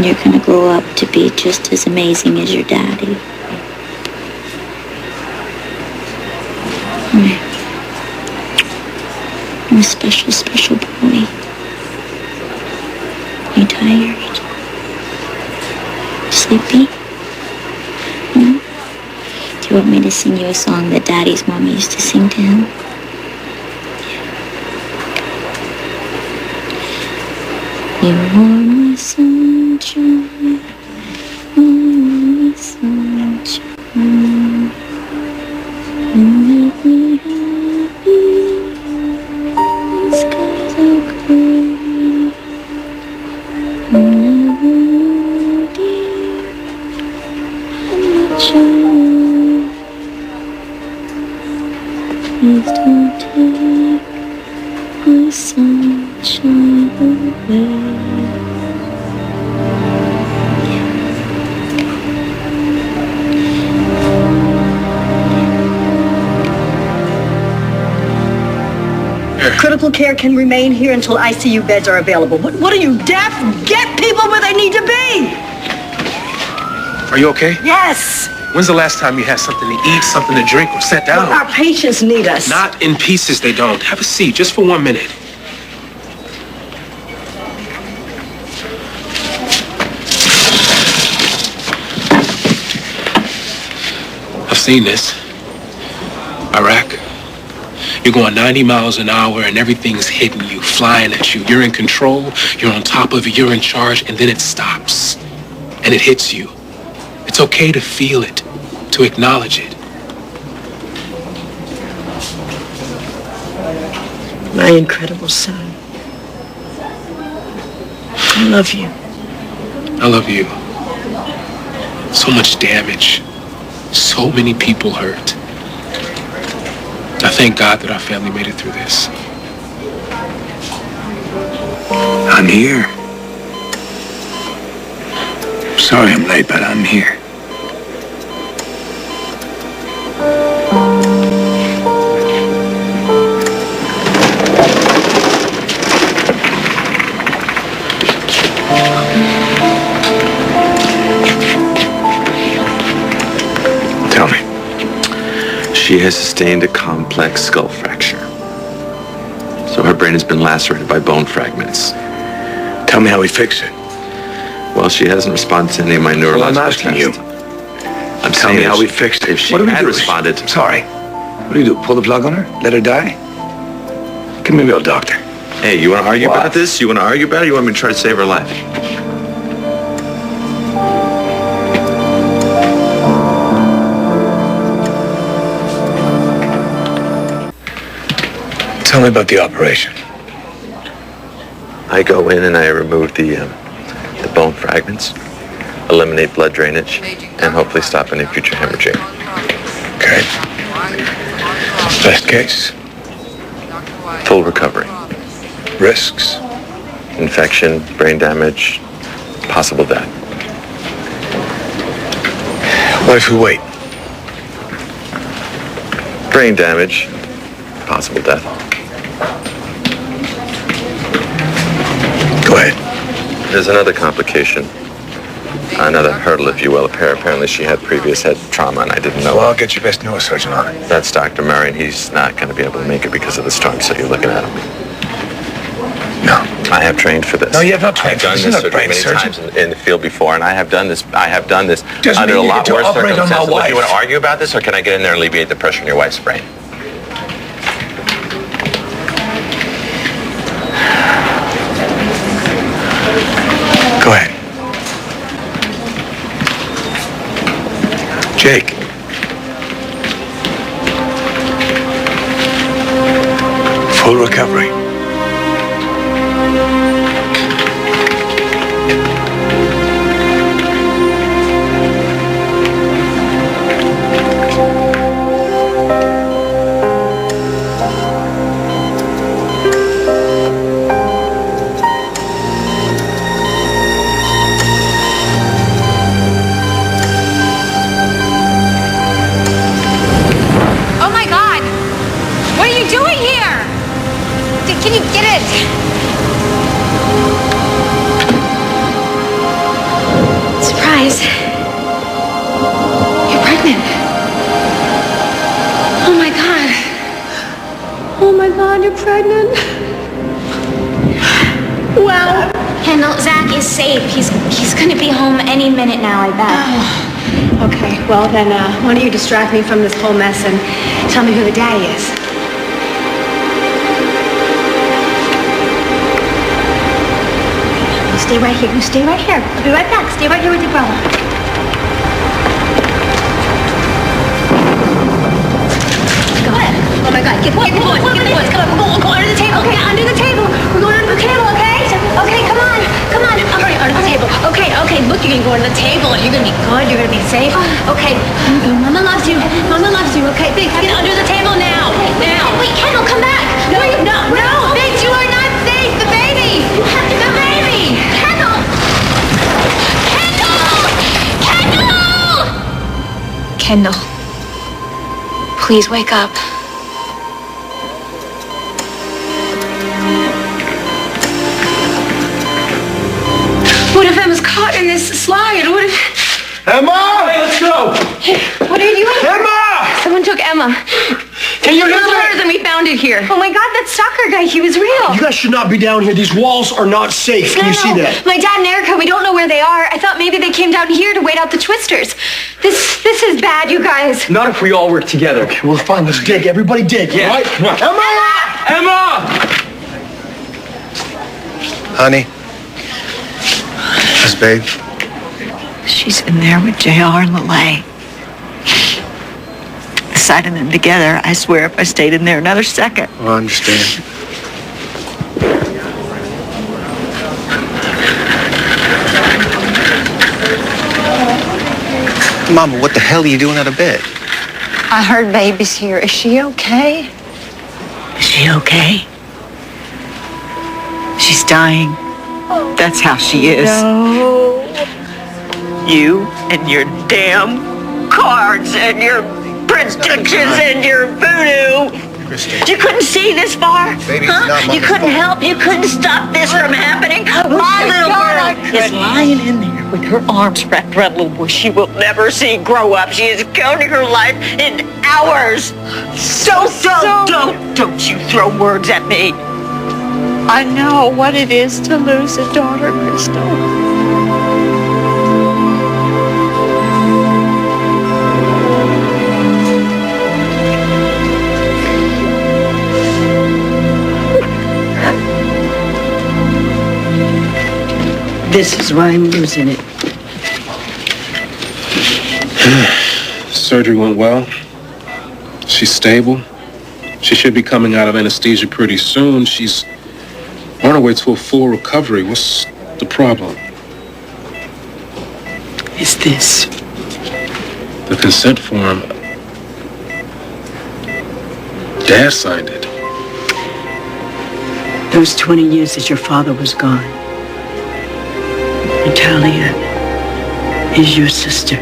you're gonna grow up to be just as amazing as your daddy. You're a special, special boy. Are you tired? Sleepy? Do you want me to sing you a song that Daddy's mom used to sing to him? Yeah. You are my sunshine, my sunshine. You make me happy. The skies are gray. I never knew, dear, how much I love. Please don't take my sunshine away. Critical care can remain here until ICU beds are available. What are you, deaf? Get people where they need to be! Are you okay? Yes! When's the last time you had something to eat, something to drink, or sat down? Well, our patients need us. Not in pieces, they don't. Have a seat, just for 1 minute. I've seen this. Iraq. You're going 90 miles an hour and everything's hitting you, flying at you. You're in control, you're on top of it, you're in charge, and then it stops. And it hits you. It's okay to feel it, to acknowledge it. My incredible son. I love you. I love you. So much damage. So many people hurt. I thank God that our family made it through this. I'm here. Sorry I'm late, but I'm here. Tell me. She has sustained a complex skull fracture. So her brain has been lacerated by bone fragments. Tell me how we fix it. Well, she hasn't responded to any of my neurological I'm asking tests. you. I'm Tell saying me how we fixed it. If she What do we had do? responded... Sorry. What do you do? Pull the plug on her? Let her die? Give me a real doctor. Hey, you want to argue What? about this? You want to argue about it? You want me to try to save her life? Tell me about the operation. I go in and I remove the bone fragments, eliminate blood drainage, and hopefully stop any future hemorrhaging. Okay. Best case. Full recovery. Risks. Infection, brain damage, possible death. What if we wait? Brain damage, possible death. Go ahead. There's another complication. Another hurdle, if you will. Apparently she had previous head trauma and I didn't know. Well, I'll get your best neurosurgeon on it. That's Dr. Murray, and he's not going to be able to make it because of the storm, so you're looking at him. No. I have trained for this. No, you have not trained I've for done this. this You're not a brain many surgeon. times in the field before, and I have done this. Doesn't under mean a you lot get to worse operate on my circumstances. Look, wife. you want to argue about this, or can I get in there and alleviate the pressure on your wife's brain? Go ahead. Jake. Full recovery. you're pregnant? Well, Kendall, Zach is safe. He's gonna be home any minute now, I bet. okay. Well, then, why don't you distract me from this whole mess and tell me who the daddy is? You stay right here. You stay right here. I'll be right back. Stay right here with your brother. Go ahead. Oh my God. Get the boys. Come on. We're going under the table. Okay, under the table. We're going under the table, okay? Okay, come on. Hurry, under the table. Okay. Look, you're gonna go under the table and you're gonna be good. You're gonna be safe. Okay. Mama loves you. Okay, Biggs, get under the table now. Now. Wait, Kendall, come back. No, Biggs, you are not safe. The baby. You have to The baby. Kendall! Kendall! Please wake up. What if Emma's caught in this slide? What if... Emma! Hey, let's go! What are you doing? Emma! Someone took Emma. Can you hear Harder me? than we found it here. Oh my God, that soccer guy, he was real. You guys should not be down here. These walls are not safe. Can you see that? My dad and Erica, we don't know where they are. I thought maybe they came down here to wait out the twisters. This is bad, you guys. Not if we all work together. Okay, well, fine. Let's dig. Everybody dig. Yeah. All right? Come on. Emma! Honey. Yes, babe. She's in there with JR and Lele. The sight of them together, I swear if I stayed in there another second. Well, I understand. Mama, what the hell are you doing out of bed? I heard baby's here. Is she okay? Is she okay? She's dying. That's how she is. No. You and your damn cards and your predictions and your voodoo. Krystal. You couldn't see this far? Baby, it's not You Mama's couldn't fault. help? You couldn't stop this from happening? My little girl is lying in there with her arms wrapped around a little boy she will never see grow up. She is counting her life in hours. Don't you throw words at me. I know what it is to lose a daughter, Krystal. This is why I'm losing it. Surgery went well. She's stable. She should be coming out of anesthesia pretty soon. She's on her way to a full recovery. What's the problem? Is this? The consent form. Dad signed it. Those 20 years that your father was gone. Natalia is your sister.